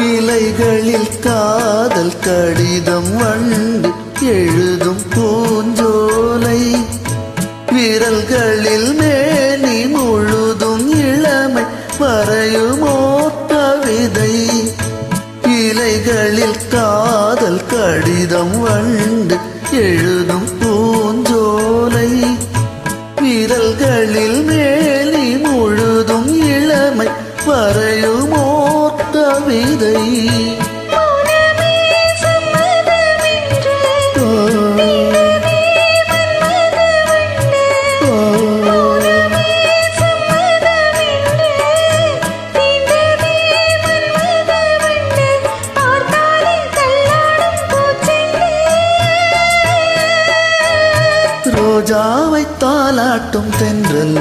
இலைகளில் காதல் கடிதம் வண்டு எழுதும் பூஞ்சோலை விரல்களில் மேனி முழுதும் இளமை வரையுமோ கவிதை இலைகளில் காதல் கடிதம் வண்டு எழுதும் பூஞ்சோலை விரல்களில் மேனி முழுதும் இளமை வரையுமோ கவிதை ரோஜாவை தாலாட்டும் தென்றல்